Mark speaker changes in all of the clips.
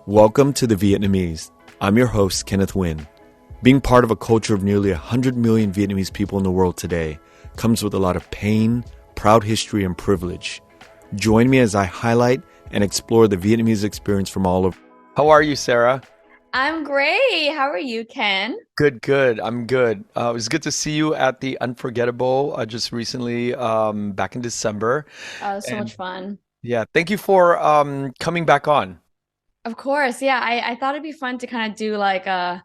Speaker 1: Welcome to the Vietnamese. I'm your host, Kenneth Nguyen. Being part of a culture of nearly 100 million Vietnamese people in the world today comes with a lot of pain, proud history, and privilege. Join me as I highlight and explore the Vietnamese experience from all over. How are you, Sarah?
Speaker 2: I'm great. How are you, Ken?
Speaker 1: Good. I'm good. It was good to see you at the Unforgettable just recently, back in December.
Speaker 2: So
Speaker 1: And
Speaker 2: much fun.
Speaker 1: yeah, thank you for coming back on.
Speaker 2: Of course. Yeah, I thought it'd be fun to kind of do like a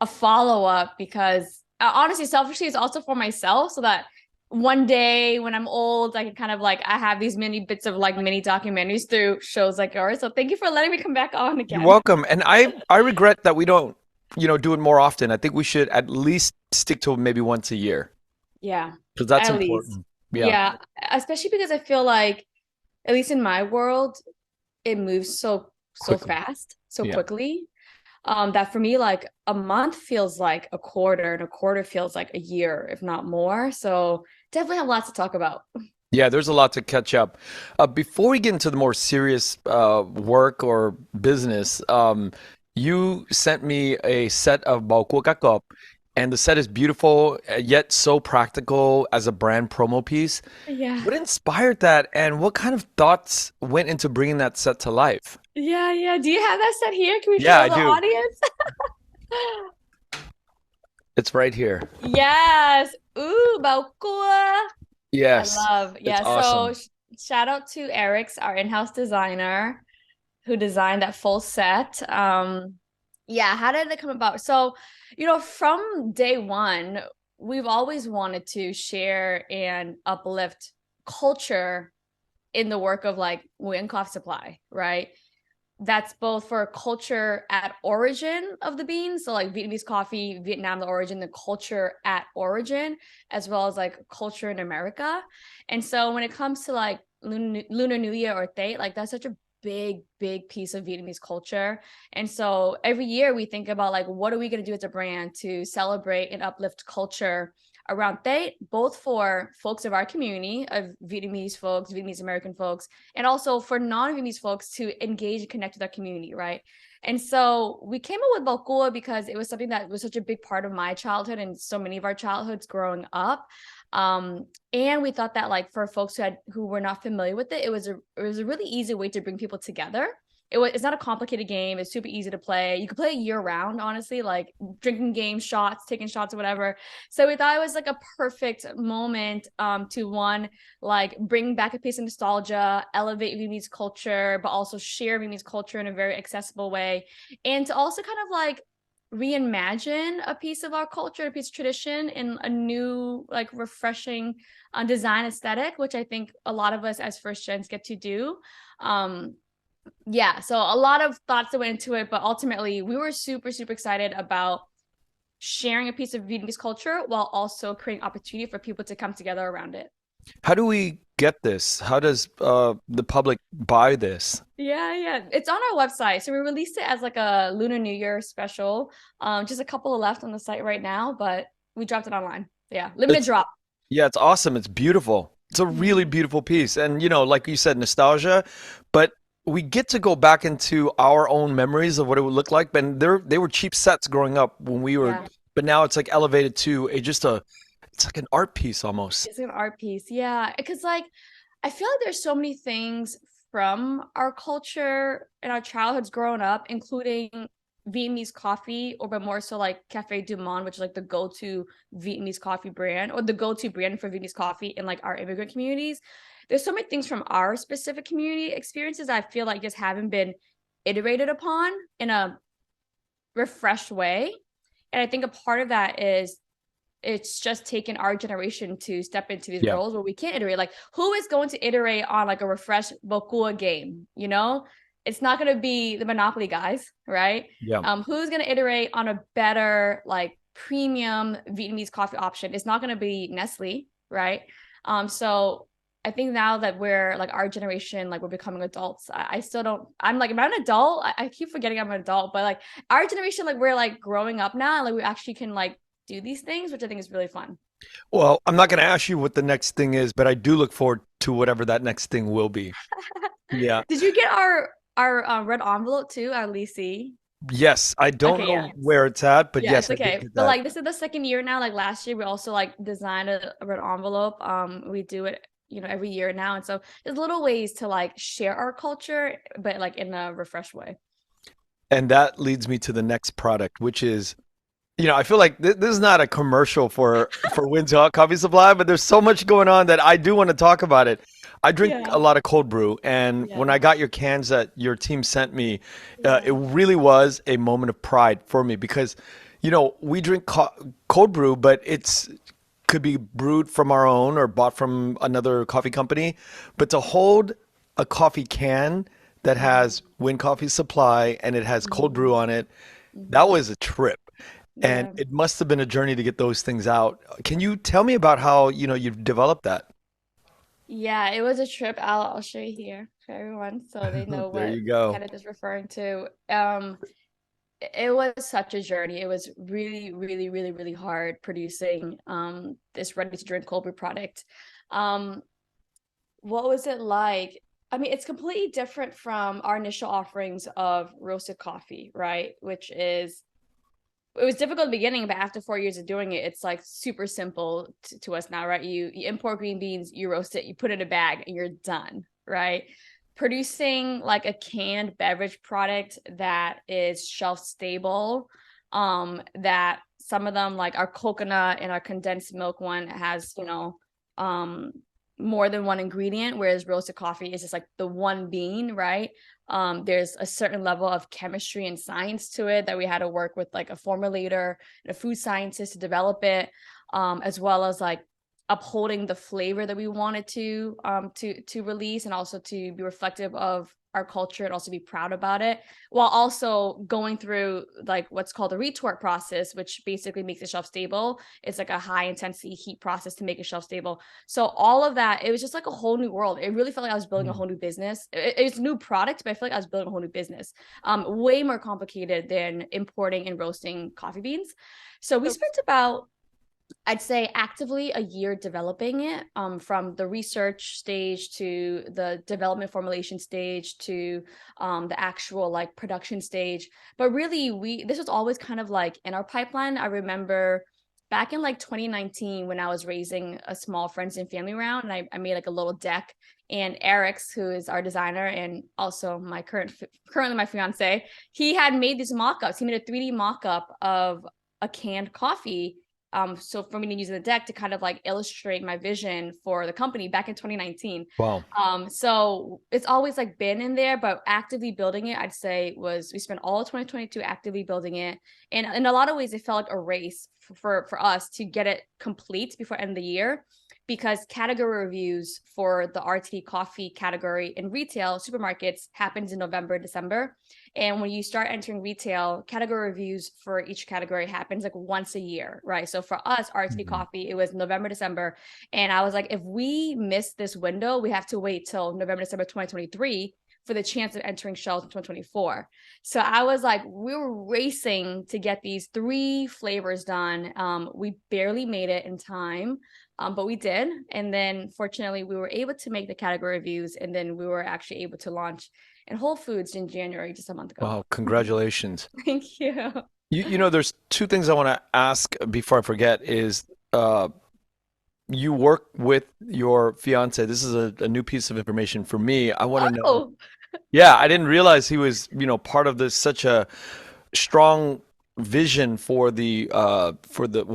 Speaker 2: follow-up because honestly, selfishly, it's also for myself so that one day when I'm old, I can kind of like I have these mini bits of like mini documentaries through shows like yours. So thank you for letting me come back on
Speaker 1: You're
Speaker 2: again.
Speaker 1: welcome. And I regret that we don't, do it more often. I think we should at least stick to maybe once a year
Speaker 2: Yeah,
Speaker 1: because that's
Speaker 2: at least.
Speaker 1: important. Yeah.
Speaker 2: Yeah, especially because I feel like, at least in my world, it moves so
Speaker 1: Quickly.
Speaker 2: fast, so
Speaker 1: Yeah.
Speaker 2: quickly. That for me, like a month feels like a quarter, and a quarter feels like a year, if not more. So definitely have lots to talk about.
Speaker 1: Yeah, there's a lot to catch up. Before we get into the more serious work or business, you sent me a set of bao cua các cọp, and the set is beautiful, yet so practical as a brand promo piece.
Speaker 2: Yeah,
Speaker 1: What inspired that, and what kind of thoughts went into bringing that set to life?
Speaker 2: yeah. Do you have that set here? Can we
Speaker 1: Yeah,
Speaker 2: show
Speaker 1: I
Speaker 2: the
Speaker 1: do.
Speaker 2: audience?
Speaker 1: It's right here.
Speaker 2: Yes. Ooh, bao cua. I
Speaker 1: Yes,
Speaker 2: love.
Speaker 1: it's
Speaker 2: Yeah. So
Speaker 1: awesome.
Speaker 2: shout out to Eric's, our in-house designer, who designed that full set. Yeah, how did it come about? So, from day one, we've always wanted to share and uplift culture in the work of like Nguyen Coffee Supply, right? That's both for culture at origin of the beans, so like Vietnamese coffee, Vietnam, the origin, the culture at origin, as well as like culture in America. And so when it comes to like Lunar New Year or Tết, like that's such a big piece of Vietnamese culture. And so every year we think about like what are we going to do as a brand to celebrate and uplift culture around Tết, both for folks of our community of Vietnamese folks, Vietnamese American folks, and also for non-Vietnamese folks to engage and connect with our community, right? And so we came up with Balcua because it was something that was such a big part of my childhood and so many of our childhoods growing up. And we thought that like for folks who were not familiar with it, it was a really easy way to bring people together. It's not a complicated game. It's super easy to play. You can play it year round, honestly, like drinking games, shots, taking shots, or whatever. So we thought it was like a perfect moment to one, like bring back a piece of nostalgia, elevate Vietnamese culture, but also share Vietnamese culture in a very accessible way. And to also kind of like reimagine a piece of our culture, a piece of tradition in a new, like refreshing design aesthetic, which I think a lot of us as first gens get to do. Um, yeah, so a lot of thoughts that went into it, but ultimately we were super excited about sharing a piece of Vietnamese culture while also creating opportunity for people to come together around it.
Speaker 1: How do we get this? How does the public buy this?
Speaker 2: Yeah. It's on our website. So we released it as like a Lunar New Year special. Just a couple of left on the site right now, but we dropped it online. Yeah, limited
Speaker 1: It's
Speaker 2: drop.
Speaker 1: Yeah, it's awesome. It's beautiful. It's a really
Speaker 2: Mhm.
Speaker 1: beautiful piece. And like you said, nostalgia, but we get to go back into our own memories of what it would look like. But they were cheap sets growing up when we were,
Speaker 2: Yeah,
Speaker 1: but now it's like elevated to it's like an art piece almost.
Speaker 2: it's an art piece. Yeah, because like I feel like there's so many things from our culture and our childhoods growing up, including Vietnamese coffee, or but more so like Cafe Du Monde, which is like the go-to Vietnamese coffee brand or the go-to brand for Vietnamese coffee in like our immigrant communities. There's so many things from our specific community experiences I feel like just haven't been iterated upon in a refreshed way. And I think a part of that is it's just taken our generation to step into these
Speaker 1: Yeah.
Speaker 2: roles where we can't iterate. Like, who is going to iterate on like a refreshed Bokua game? It's not going to be the Monopoly guys, right?
Speaker 1: Yeah.
Speaker 2: Who's going to iterate on a better like premium Vietnamese coffee option? It's not going to be Nestle, right? So I think now that we're like our generation, like we're becoming adults. I still don't. I'm like, am I an adult? I keep forgetting I'm an adult, but like our generation, like we're like growing up now, and like we actually can like do these things, which I think is really fun.
Speaker 1: Well, I'm not going to ask you what the next thing is, but I do look forward to whatever that next thing will be. Yeah.
Speaker 2: Did you get our our red envelope too, our Lisi.
Speaker 1: Yes, I don't
Speaker 2: Okay,
Speaker 1: know
Speaker 2: yeah.
Speaker 1: where it's at, but
Speaker 2: Yeah,
Speaker 1: yes,
Speaker 2: it's
Speaker 1: I did
Speaker 2: okay.
Speaker 1: get
Speaker 2: But
Speaker 1: that.
Speaker 2: like this is the second year now. Like last year, we also like designed a red envelope. We do it, every year now. And so there's little ways to like share our culture, but like in a refresh way.
Speaker 1: And that leads me to the next product, which is, I feel like this is not a commercial for Nguyen Coffee Supply, but there's so much going on that I do want to talk about it. I drink a
Speaker 2: Yeah.
Speaker 1: lot of cold brew, and when
Speaker 2: Yeah.
Speaker 1: I got your cans that your team sent me, it
Speaker 2: Yeah.
Speaker 1: really was a moment of pride for me because, we drink cold brew, but it's could be brewed from our own or bought from another coffee company, but to hold a coffee can that has
Speaker 2: Mhm.
Speaker 1: Nguyen Coffee Supply and it has cold brew
Speaker 2: Mhm.
Speaker 1: on it, that
Speaker 2: Mhm.
Speaker 1: was a trip. And
Speaker 2: Yeah.
Speaker 1: it must have been a journey to get those things out. Can you tell me about how, you've developed that?
Speaker 2: Yeah, it was a trip. I'll show you here for everyone so they know
Speaker 1: There
Speaker 2: what
Speaker 1: you go.
Speaker 2: Kenneth is referring to. It was such a journey. It was really, really, really, really hard producing this ready to drink cold brew product. Um, what was it like? I mean, it's completely different from our initial offerings of roasted coffee, right? Which is it was difficult in the beginning, but after 4 years of doing it, it's like super simple to us now, right? You import green beans, you roast it, you put it in a bag, and you're done, right? Producing like a canned beverage product that is shelf stable, that some of them like our coconut and our condensed milk one has, um, more than one ingredient, whereas roasted coffee is just like the one bean, right? There's a certain level of chemistry and science to it that we had to work with like a formulator and a food scientist to develop it, as well as like upholding the flavor that we wanted to release and also to be reflective of our culture and also be proud about it, while also going through like what's called a retort process, which basically makes it shelf stable. It's like a high intensity heat process to make it shelf stable. So all of that, it was just like a whole new world. It really felt like I was building a
Speaker 1: Mm.
Speaker 2: whole new business. It's a new product, but I feel like I was building a whole new business. Way more complicated than importing and roasting coffee beans. So we spent about, I'd say, actively a year developing it, from the research stage to the development formulation stage to the actual like production stage. But really, this was always kind of like in our pipeline. I remember back in like 2019 when I was raising a small friends and family round, and I made like a little deck. And Eric's, who is our designer and also my currently my fiance, he had made these mock-ups. He made a 3D mock-up of a canned coffee, so for me to use the deck to kind of like illustrate my vision for the company back in 2019.
Speaker 1: Wow.
Speaker 2: So it's always like been in there, but actively building it, I'd say we spent all of 2022 actively building it. And in a lot of ways, it felt like a race for us to get it complete before end of the year, because category reviews for the RTD coffee category in retail supermarkets happens in November, December. And when you start entering retail, category reviews for each category happens like once a year, right? So for us, RTD
Speaker 1: Mhm.
Speaker 2: coffee, it was November, December. And I was like, if we miss this window, we have to wait till November, December 2023 for the chance of entering shelves in 2024. So I was like, we were racing to get these three flavors done. We barely made it in time, but we did. And then fortunately, we were able to make the category reviews, and then we were actually able to launch in Whole Foods in January, just a month ago.
Speaker 1: Wow, congratulations.
Speaker 2: Thank you.
Speaker 1: There's two things I want to ask before I forget is uh you work with your fiance. This is a new piece of information for me. I want to know.
Speaker 2: Oh,
Speaker 1: Yeah, I didn't realize he was, part of this such a strong vision for the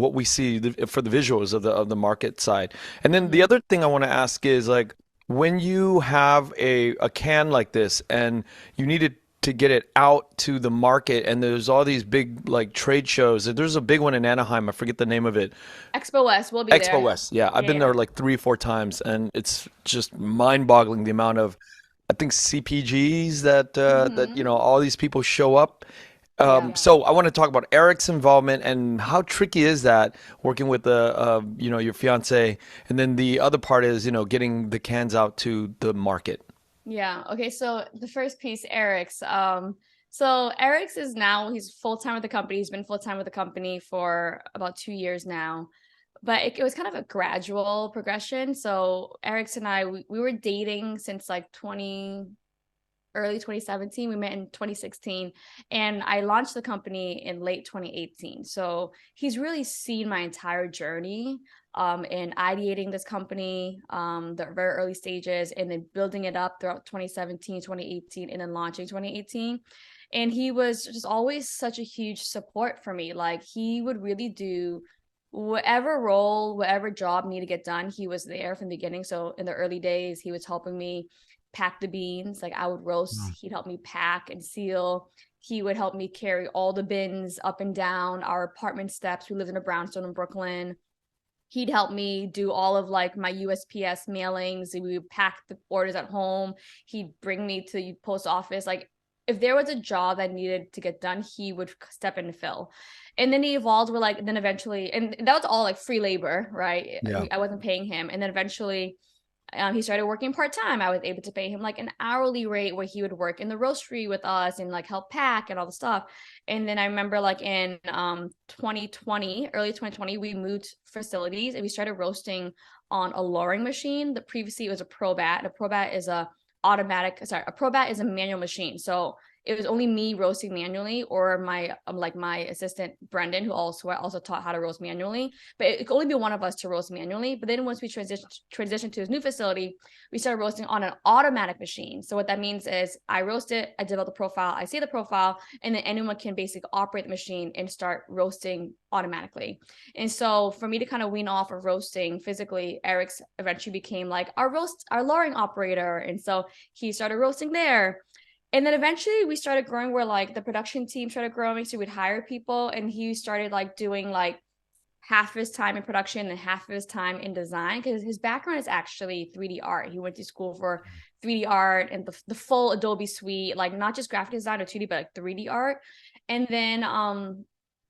Speaker 1: what we see for the visuals of the market side. And then the
Speaker 2: mhm.
Speaker 1: other thing I want to ask is like when you have a can like this and you needed to get it out to the market and there's all these big like trade shows. There's a big one in Anaheim. I forget the name of it.
Speaker 2: Expo West will be
Speaker 1: Expo
Speaker 2: there.
Speaker 1: West. Yeah, I've
Speaker 2: Yeah,
Speaker 1: been
Speaker 2: yeah.
Speaker 1: there like 3, 4 times and it's just mind-boggling the amount of I think CPGs that
Speaker 2: Hmm.
Speaker 1: all these people show up.
Speaker 2: Yeah.
Speaker 1: So I want to talk about Eric's involvement and how tricky is that working with your fiance, and then the other part is getting the cans out to the market.
Speaker 2: Yeah. Okay. So the first piece, Eric's. So Eric's is now he's full time with the company. He's been full time with the company for about 2 years now. But it was kind of a gradual progression. So Eric's and I, we were dating since like 20, early 2017. We met in 2016, and I launched the company in late 2018. So he's really seen my entire journey in ideating this company, the very early stages, and then building it up throughout 2017, 2018, and then launching 2018. And he was just always such a huge support for me. Like he would really do whatever role, whatever job needed to get done, he was there from the beginning. So in the early days, he was helping me pack the beans. Like I would roast, he'd help me pack and seal. He would help me carry all the bins up and down our apartment steps. We lived in a brownstone in Brooklyn. He'd help me do all of like my USPS mailings. We would pack the orders at home. He'd bring me to the post office. Like if there was a job that needed to get done, he would step in and fill. And then he evolved where like, then eventually, and that was all like free labor, right?
Speaker 1: Yeah.
Speaker 2: I wasn't paying him. And then eventually he started working part-time. I was able to pay him like an hourly rate where he would work in the roastery with us and like help pack and all the stuff. And then I remember like in 2020, early 2020, we moved facilities and we started roasting on a lowering machine. The previously it was a ProBat. A ProBat is a ProBat is a manual machine. So it was only me roasting manually, or my like my assistant Brendan, who also taught how to roast manually. But it could only be one of us to roast manually. But then once we transitioned to his new facility, we started roasting on an automatic machine. So what that means is I roast it, I develop the profile, I see the profile, and then anyone can basically operate the machine and start roasting automatically. And so for me to kind of wean off of roasting physically, Eric's eventually became like our lowering operator. And so he started roasting there. And then eventually we started growing where like the production team started growing. So we'd hire people, and he started like doing like half of his time in production and half of his time in design, because his background is actually 3D art. He went to school for 3D art and the full Adobe suite, like not just graphic design or 2D, but like 3D art. And then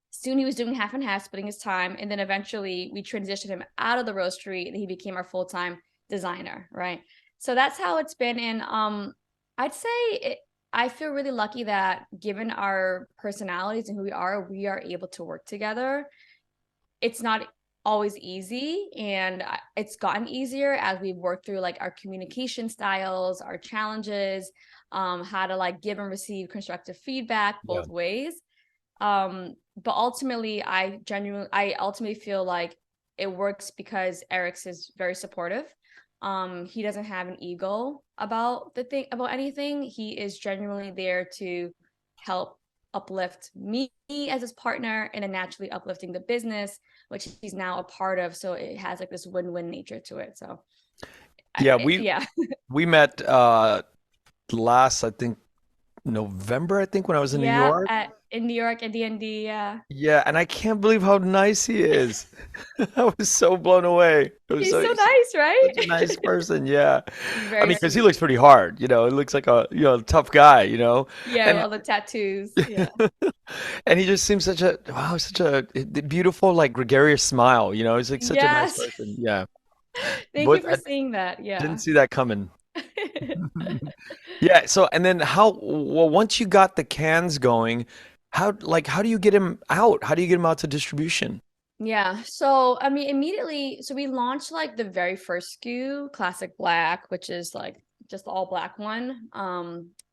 Speaker 2: soon he was doing half and half, splitting his time. And then eventually we transitioned him out of the roastery and he became our full-time designer, right? So that's how it's been. And I'd say I feel really lucky that given our personalities and who we are able to work together. It's not always easy, and it's gotten easier as we've worked through like our communication styles, our challenges, how to like give and receive constructive feedback both ways. But ultimately, I ultimately feel like it works because Eric's is very supportive. He doesn't have an ego about anything. He is genuinely there to help uplift me as his partner, and then naturally uplifting the business, which he's now a part of. So it has like this win-win nature to it. So
Speaker 1: Yeah,
Speaker 2: yeah.
Speaker 1: we met last, I think, November, I think, when I was in New
Speaker 2: Yeah,
Speaker 1: York.
Speaker 2: in New York at D&D, yeah.
Speaker 1: Yeah, and I can't believe how nice he is. I was so blown away.
Speaker 2: He's so
Speaker 1: He's
Speaker 2: nice, right?
Speaker 1: such a nice person. Yeah.
Speaker 2: He's
Speaker 1: I
Speaker 2: very
Speaker 1: mean, because he
Speaker 2: sweet.
Speaker 1: looks pretty hard, He looks like a, tough guy,
Speaker 2: Yeah, with
Speaker 1: And
Speaker 2: all the tattoos. Yeah.
Speaker 1: and he just seems such a beautiful, like gregarious smile, He's like such a nice
Speaker 2: Yes.
Speaker 1: person. Yeah.
Speaker 2: Thank you
Speaker 1: But
Speaker 2: for
Speaker 1: I
Speaker 2: seeing that.
Speaker 1: didn't
Speaker 2: Yeah.
Speaker 1: see that coming. Yeah, so and then once you got the cans going, how do you get him out? How do you get him out to distribution?
Speaker 2: Yeah. So, I mean, immediately, so we launched like the very first SKU, Classic Black, which is like just the all black one,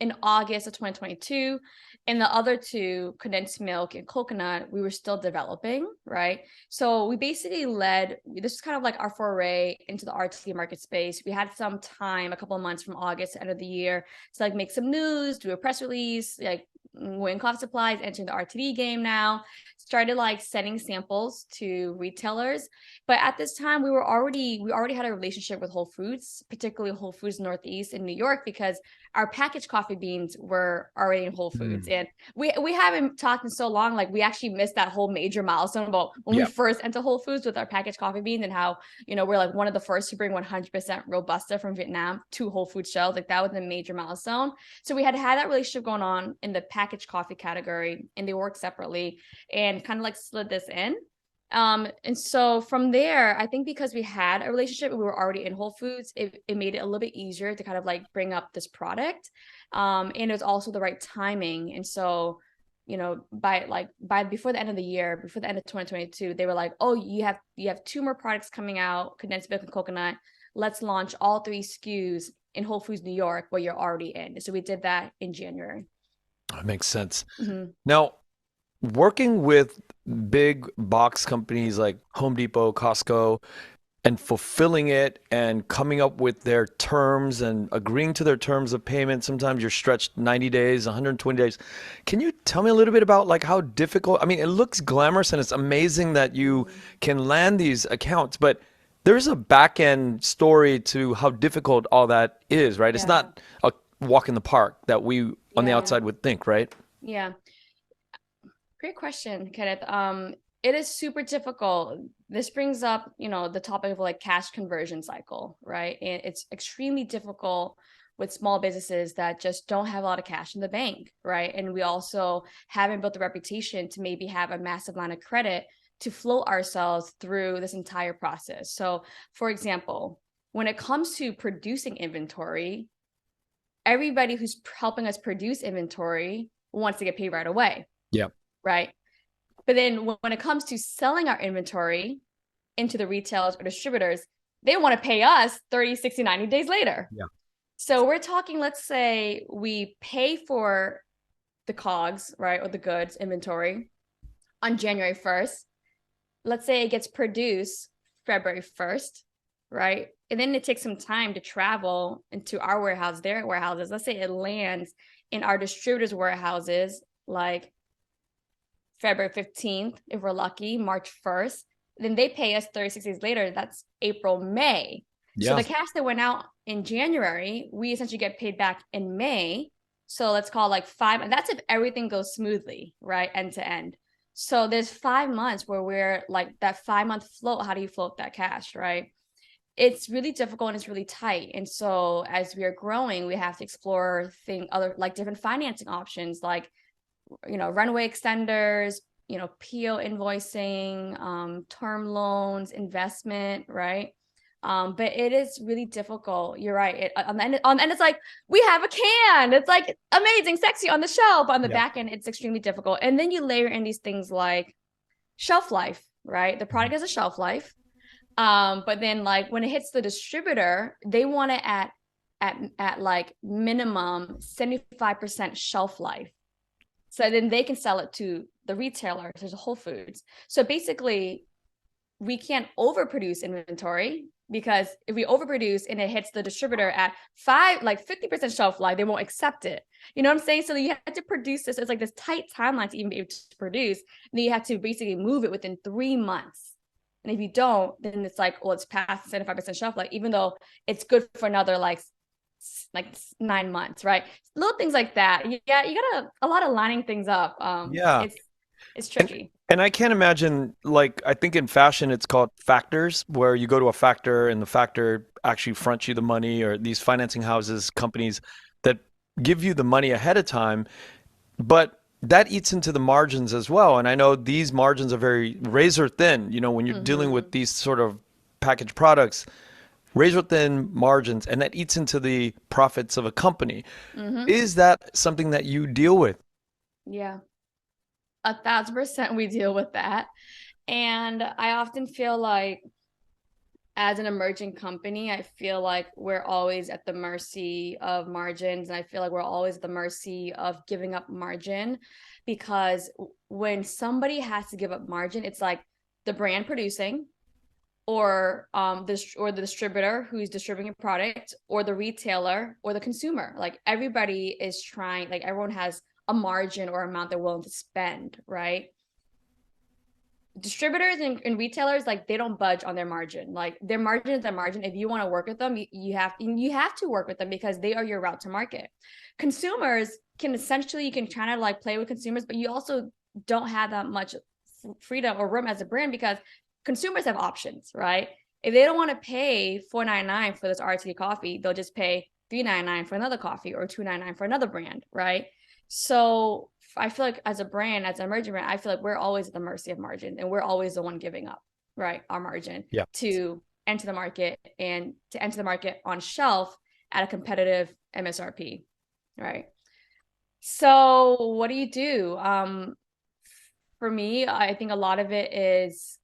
Speaker 2: in August of 2022. And the other two, condensed milk and coconut, we were still developing, right? So we basically this is kind of like our foray into the RTD market space. We had some time, a couple of months from August to end of the year, to like make some news, do a press release, like Nguyen Coffee Supply is entering the RTD game now. Started like sending samples to retailers, but at this time we already had a relationship with Whole Foods, particularly Whole Foods Northeast in New York, because our packaged coffee beans were already in Whole Foods.
Speaker 1: Mm,
Speaker 2: And we haven't talked in so long, like we actually missed that whole major milestone about when we
Speaker 1: yeah.
Speaker 2: first entered Whole Foods with our packaged coffee beans, and how we're like one of the first to bring 100% Robusta from Vietnam to Whole Foods shelves. Like that was a major milestone. So we had that relationship going on in the packaged coffee category, and they work separately, and kind of like slid this in. And so from there, I think because we had a relationship, we were already in Whole Foods, it made it a little bit easier to kind of like bring up this product. And it was also the right timing. And so, by before the end of the year, before the end of 2022, they were like, oh, you have two more products coming out, condensed milk and coconut. Let's launch all three SKUs in Whole Foods New York where you're already in. So we did that in January.
Speaker 1: That makes sense.
Speaker 2: Mm-hmm.
Speaker 1: Now, working with big box companies like Home Depot, Costco, and fulfilling it and coming up with their terms and agreeing to their terms of payment. Sometimes you're stretched 90 days, 120 days. Can you tell me a little bit about like how difficult? I mean, it looks glamorous and it's amazing that you can land these accounts, but there's a back end story to how difficult all that is, right? It's
Speaker 2: Yeah.
Speaker 1: not a walk in the park that we on the
Speaker 2: Yeah.
Speaker 1: outside would think, right?
Speaker 2: Yeah. Great question, Kenneth. It is super difficult. This brings up, the topic of like cash conversion cycle, right? And it's extremely difficult with small businesses that just don't have a lot of cash in the bank, right? And we also haven't built the reputation to maybe have a massive line of credit to float ourselves through this entire process. So, for example, when it comes to producing inventory, everybody who's helping us produce inventory wants to get paid right away,
Speaker 1: Yeah.
Speaker 2: right? But then when it comes to selling our inventory into the retailers or distributors, they want to pay us 30, 60, 90 days later.
Speaker 1: Yeah.
Speaker 2: So we're talking, let's say we pay for the COGS, right, or the goods inventory on January 1st. Let's say it gets produced February 1st, right? And then it takes some time to travel into our warehouse, their warehouses. Let's say it lands in our distributors' warehouses like February 15th, if we're lucky, March 1st. Then they pay us 36 days later. That's April, May. So
Speaker 1: Yeah.
Speaker 2: the cash that went out in January, we essentially get paid back in May. So let's call like 5, and that's if everything goes smoothly, right? End to end. So there's 5 months where we're like that 5 month float. How do you float that cash, right? It's really difficult and it's really tight. And so as we are growing, we have to explore other like different financing options, like runway extenders, PO invoicing, term loans, investment, right? But it is really difficult. You're right. On the end, it's like we have a can. It's like amazing, sexy on the shelf. But on the
Speaker 1: Yeah.
Speaker 2: back end, it's extremely difficult. And then you layer in these things like shelf life, right? The product has a shelf life. But then like when it hits the distributor, they want it at like minimum 75% shelf life. So then they can sell it to the retailers, there's a Whole Foods. So basically, we can't overproduce inventory because if we overproduce and it hits the distributor at 50% shelf life, they won't accept it. You know what I'm saying? So you have to produce this. It's like this tight timeline to even be able to produce. And then you have to basically move it within 3 months. And if you don't, then it's like, well, it's past 75% shelf life, even though it's good for another like 9 months, right? Little things like that. Yeah, you got a lot of lining things up.
Speaker 1: Yeah.
Speaker 2: It's
Speaker 1: And
Speaker 2: tricky.
Speaker 1: and I can't imagine like I think in fashion it's called factors where you go to a factor and the factor actually fronts you the money or these financing houses, companies that give you the money ahead of time, but that eats into the margins as well. And I know these margins are very razor thin, when you're dealing with
Speaker 2: Mm-hmm.
Speaker 1: these sort of packaged products, razor thin margins, and that eats into the profits of a company.
Speaker 2: Mm-hmm.
Speaker 1: Is that something that you deal with?
Speaker 2: Yeah, 1,000% we deal with that. And I often feel like as an emerging company, I feel like we're always at the mercy of margins. And I feel like we're always at the mercy of giving up margin because when somebody has to give up margin, it's like the brand producing or the distributor who's distributing a product or the retailer or the consumer. Like everybody is trying, like everyone has a margin or amount they're willing to spend, right? Distributors and retailers, like they don't budge on their margin. Like their margin is their margin. If you want to work with them, you have to work with them because they are your route to market. Consumers can essentially, you can try to like play with consumers, but you also don't have that much freedom or room as a brand because consumers have options, right? If they don't want to pay $4.99 for this RTD coffee, they'll just pay $3.99 for another coffee or $2.99 for another brand, right? So I feel like as a brand, as an emerging brand, I feel like we're always at the mercy of margin and we're always the one giving up, right? Our margin
Speaker 1: Yeah.
Speaker 2: to enter the market and to enter the market on shelf at a competitive MSRP, right? So what do you do? For me, I think a lot of it is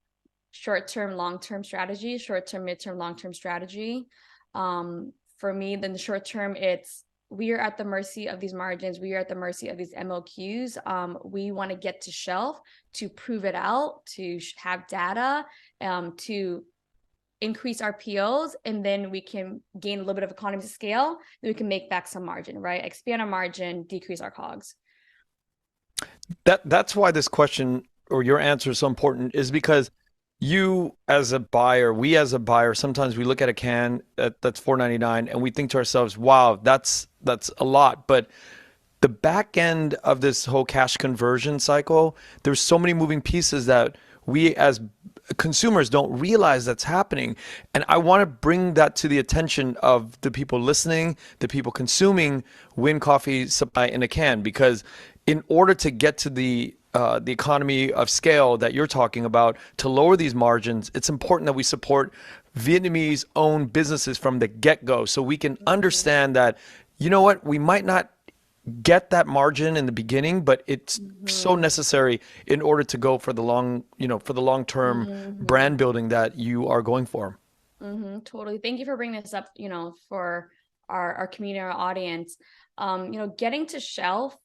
Speaker 2: short-term, long-term strategy, short-term, mid-term, long-term strategy. for me, then the short term, it's we are at the mercy of these margins. We are at the mercy of these MOQs. We want to get to shelf to prove it out, to have data, to increase our POs, and then we can gain a little bit of economies of scale. Then we can make back some margin, right? Expand our margin, decrease our COGS.
Speaker 1: That's why this question or your answer is so important is because you as a buyer, we as a buyer, sometimes we look at a can that's 4.99 and we think to ourselves, wow, that's a lot. But the back end of this whole cash conversion cycle, there's so many moving pieces that we as consumers don't realize that's happening. And I want to bring that to the attention of the people listening, the people consuming Nguyen Coffee Supply in a can, because in order to get to the economy of scale that you're talking about, to lower these margins, it's important that we support Vietnamese owned businesses from the get-go so we can understand that, you know what, we might not get that margin in the beginning, but it's so necessary in order to go for the long, for the long-term brand building that you are going for.
Speaker 2: Totally. Thank you for bringing this up, for our community, our audience. Getting to shelf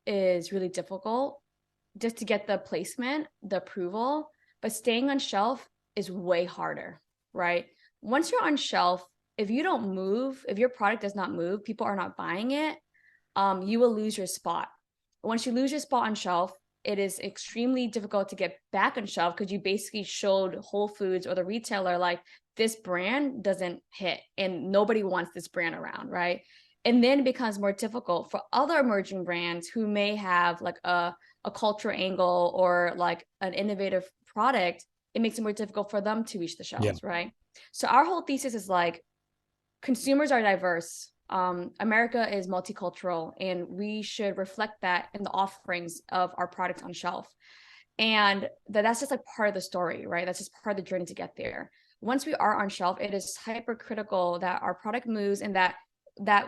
Speaker 2: is really difficult just to get the placement, the approval, but staying on shelf is way harder, right? Once you're on shelf, if you don't move, if your product does not move, people are not buying it, you will lose your spot. Once you lose your spot on shelf, it is extremely difficult to get back on shelf because you basically showed Whole Foods or the retailer like this brand doesn't hit and nobody wants this brand around, right? And then it becomes more difficult for other emerging brands who may have like a culture angle or like an innovative product. It makes it more difficult for them to reach the shelves, right? So our whole thesis is like consumers are diverse. America is multicultural, and we should reflect that in the offerings of our products on shelf. And that's just like part of the story, right? That's just part of the journey to get there. Once we are on shelf, it is hypercritical that our product moves and that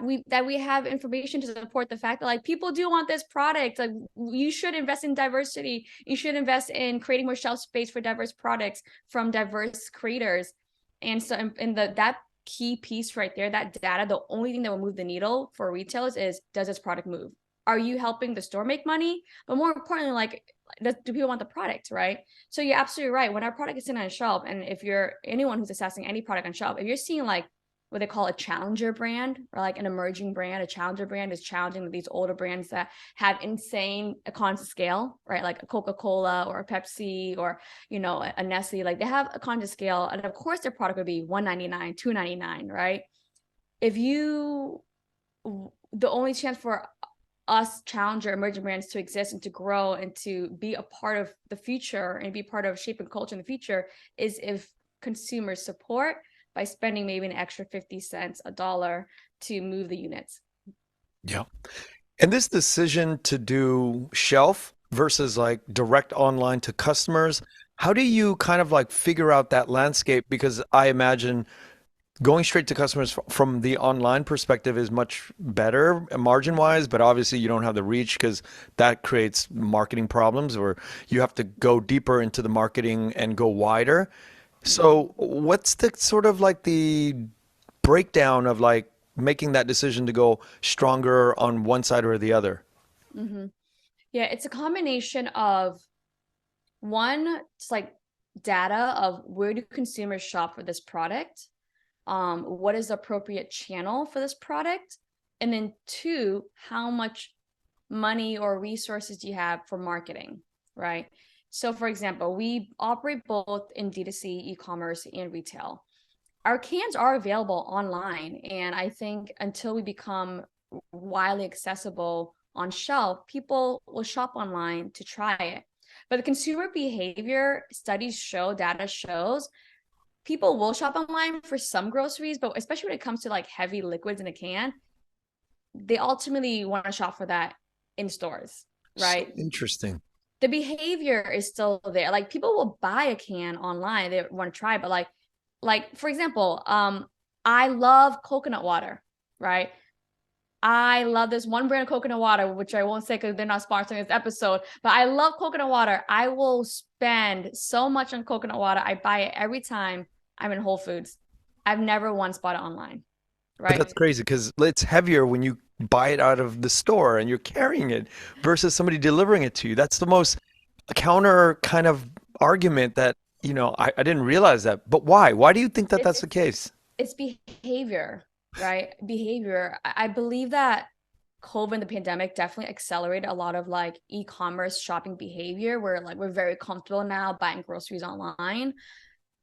Speaker 2: we have information to support the fact that like people do want this product. Like you should invest in diversity. You should invest in creating more shelf space for diverse products from diverse creators. And so in that key piece right there, that data, the only thing that will move the needle for retailers is, does this product move? Are you helping the store make money? But more importantly, like, do people want the product, right? So you're absolutely right. When our product is sitting on a shelf, and if you're anyone who's assessing any product on shelf, if you're seeing like what they call a challenger brand or like an emerging brand, a challenger brand is challenging these older brands that have insane economies of scale, right? Like a Coca-Cola or a Pepsi or, a Nestle, like they have economies of scale. And of course their product would be $1.99, $2.99, right? The only chance for us challenger emerging brands to exist and to grow and to be a part of the future and be part of shaping culture in the future is if consumers support by spending maybe an extra 50 cents, a dollar to move the units.
Speaker 1: Yeah. And this decision to do shelf versus like direct online to customers, how do you kind of like figure out that landscape? Because I imagine going straight to customers from the online perspective is much better margin wise, but obviously you don't have the reach because that creates marketing problems, or you have to go deeper into the marketing and go wider. So what's the sort of like the breakdown of like making that decision to go stronger on one side or the other?
Speaker 2: Mm-hmm. Yeah, it's a combination of one, it's like data of where do consumers shop for this product? What is the appropriate channel for this product? And then two, how much money or resources do you have for marketing, right? So for example, we operate both in D2C, e-commerce, and retail. Our cans are available online, and I think until we become widely accessible on shelf, people will shop online to try it. But the consumer behavior studies show, data shows, people will shop online for some groceries, but especially when it comes to like heavy liquids in a can, they ultimately want to shop for that in stores,
Speaker 1: So
Speaker 2: right?
Speaker 1: interesting.
Speaker 2: The behavior is still there. Like people will buy a can online, they want to try, but like for example, I love coconut water, right? I love this one brand of coconut water, which I won't say because they're not sponsoring this episode, but I love coconut water. I will spend so much on coconut water. I buy it every time I'm in Whole Foods. I've never once bought it online.
Speaker 1: But
Speaker 2: right?
Speaker 1: that's crazy because it's heavier when you buy it out of the store and you're carrying it versus somebody delivering it to you. That's the most counter kind of argument that, I didn't realize that. But why? Why do you think that
Speaker 2: It's
Speaker 1: that's the
Speaker 2: it's
Speaker 1: case?
Speaker 2: it's behavior, right? Behavior. I believe that COVID and the pandemic definitely accelerated a lot of like e-commerce shopping behavior where like we're very comfortable now buying groceries online.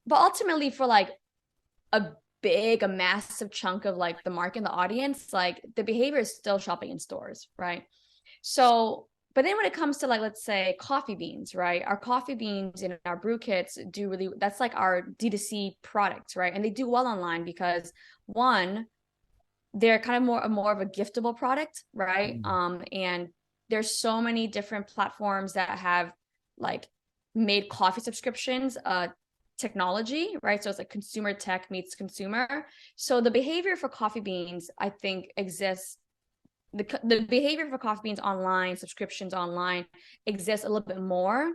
Speaker 2: But ultimately for like a a massive chunk of like the market and the audience, like the behavior is still shopping in stores, right? So, but then when it comes to like, let's say coffee beans, right? Our coffee beans and our brew kits do really, that's like our D2C products, right? And they do well online because one, they're kind of more of a giftable product, right?
Speaker 1: Mm.
Speaker 2: And there's so many different platforms that have like made coffee subscriptions technology, right? So it's like consumer tech meets consumer. So the behavior for coffee beans, I think, exists. The behavior for coffee beans online, subscriptions online, exists a little bit more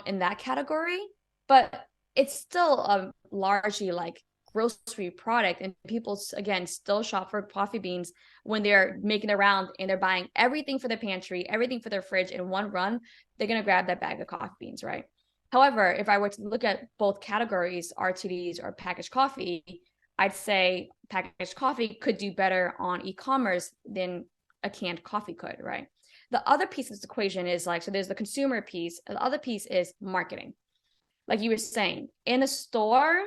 Speaker 2: in that category, but it's still largely like grocery product, and people again still shop for coffee beans when they're making their round and they're buying everything for their pantry, everything for their fridge in one run. They're going to grab that bag of coffee beans, right? However, if I were to look at both categories, RTDs or packaged coffee, I'd say packaged coffee could do better on e-commerce than a canned coffee could, right? The other piece of this equation is like, so there's the consumer piece, and the other piece is marketing. Like you were saying, in a store,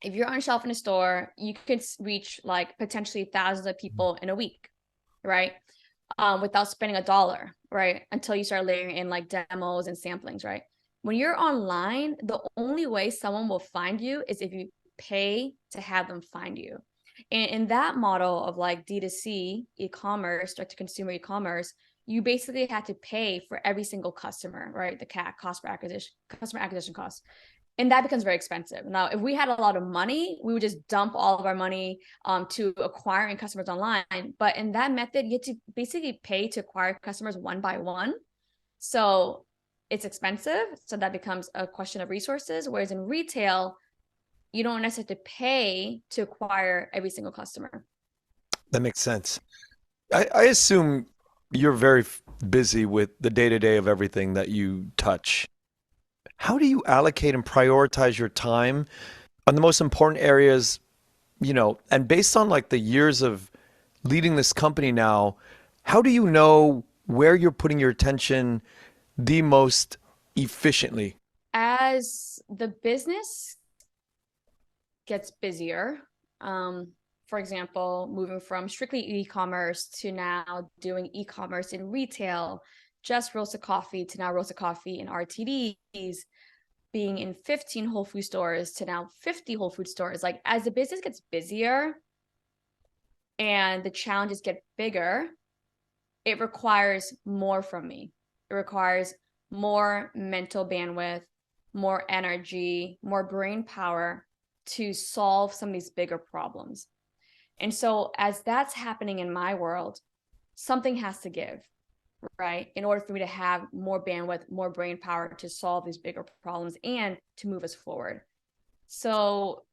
Speaker 2: if you're on shelf in a store, you could reach like potentially thousands of people in a week, right? Without spending a dollar, right? Until you start layering in like demos and samplings, right? When you're online, the only way someone will find you is if you pay to have them find you. And in that model of like D2C e-commerce, direct to consumer e-commerce, you basically had to pay for every single customer, right? The CAC, cost per acquisition, customer acquisition cost. And that becomes very expensive. Now, if we had a lot of money, we would just dump all of our money to acquiring customers online. But in that method, you get to basically pay to acquire customers one by one. So it's expensive. So that becomes a question of resources. Whereas in retail, you don't necessarily have to pay to acquire every single customer.
Speaker 1: That makes sense. I assume you're very busy with the day-to-day of everything that you touch. How do you allocate and prioritize your time on the most important areas, and based on like the years of leading this company now, how do you know where you're putting your attention the most efficiently?
Speaker 2: As the business gets busier, for example, moving from strictly e-commerce to now doing e-commerce in retail, just roasted coffee to now roasted coffee in RTDs, being in 15 Whole Food stores to now 50 Whole Food stores. Like as the business gets busier and the challenges get bigger, it requires more from me. It requires more mental bandwidth, more energy, more brain power to solve some of these bigger problems. And so, as that's happening in my world, something has to give, right? In order for me to have more bandwidth, more brain power to solve these bigger problems and to move us forward. So,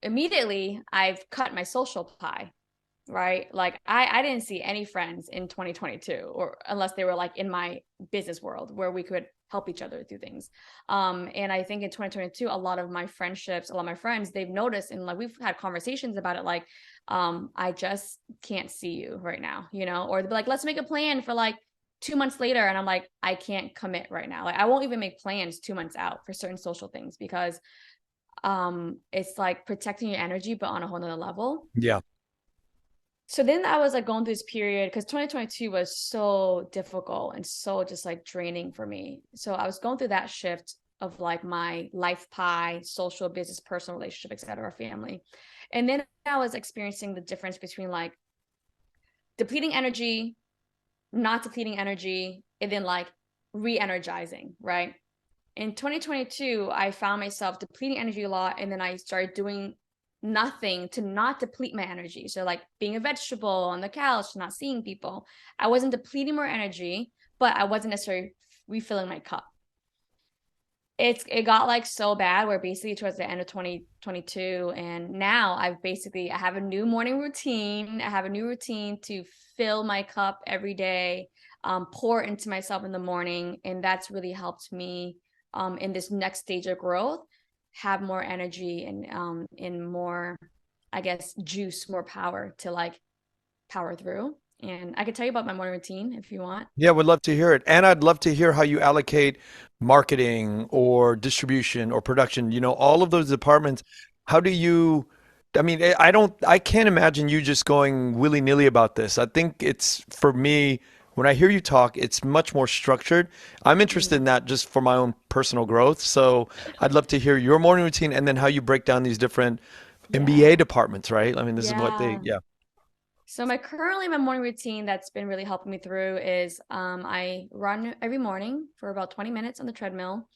Speaker 2: immediately, I've cut my social pie, right? Like I didn't see any friends in 2022, or unless they were like in my business world where we could help each other through things. And I think in 2022, a lot of my friendships, a lot of my friends, they've noticed, and like we've had conversations about it, like, I just can't see you right now, or they'll be like, let's make a plan for like 2 months later. And I'm like, I can't commit right now. Like I won't even make plans 2 months out for certain social things because it's like protecting your energy, but on a whole nother level.
Speaker 1: Yeah.
Speaker 2: So then I was like going through this period because 2022 was so difficult and so just like draining for me. So I was going through that shift of like my life pie, social, business, personal relationship, etc., family. And then I was experiencing the difference between like depleting energy, not depleting energy, and then like re-energizing, right? In 2022, I found myself depleting energy a lot, and then I started doing nothing to not deplete my energy. So, like being a vegetable on the couch, not seeing people. I wasn't depleting more energy, but I wasn't necessarily refilling my cup. it got like so bad where basically towards the end of 2022, and now I have a new morning routine. I have a new routine to fill my cup every day, pour into myself in the morning, and that's really helped me in this next stage of growth have more energy and in more, I guess, juice, more power to like power through. And I could tell you about my morning routine if you want.
Speaker 1: Yeah, would love to hear it. And I'd love to hear how you allocate marketing or distribution or production, all of those departments. How do you, I mean, I can't imagine you just going willy-nilly about this. I think it's, for me, when I hear you talk, it's much more structured. I'm interested in
Speaker 2: Mhm.
Speaker 1: that just for my own personal growth. So I'd love to hear your morning routine and then how you break down these different MBA
Speaker 2: Yeah.
Speaker 1: departments, right? I mean, this is what they,
Speaker 2: Yeah.
Speaker 1: yeah.
Speaker 2: So my morning routine that's been really helping me through is I run every morning for about 20 minutes on the treadmill.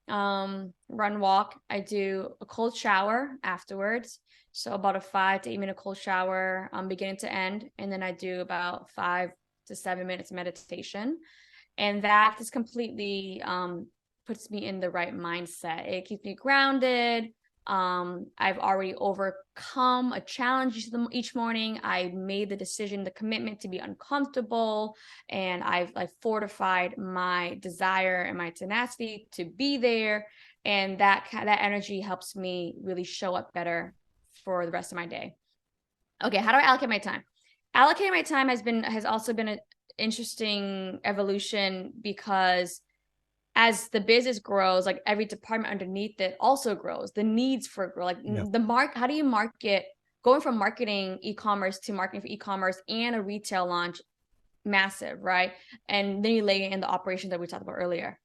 Speaker 2: Run walk. I do a cold shower afterwards. So about a 5 to 8 minute cold shower, beginning to end, and then I do about 5 to 7 minutes meditation, and that just completely puts me in the right mindset. It keeps me grounded. I've already overcome a challenge each morning. I made the decision, the commitment to be uncomfortable, and I've like fortified my desire and my tenacity to be there. And that energy helps me really show up better for the rest of my day. Okay, how do I allocate my time? Allocating my time has also been an interesting evolution because as the business grows, like every department underneath it also grows. The needs for grow, like
Speaker 1: Yeah.
Speaker 2: how do you market going from marketing e-commerce to marketing for e-commerce and a retail launch, massive, right? And then you lay in the operations that we talked about earlier.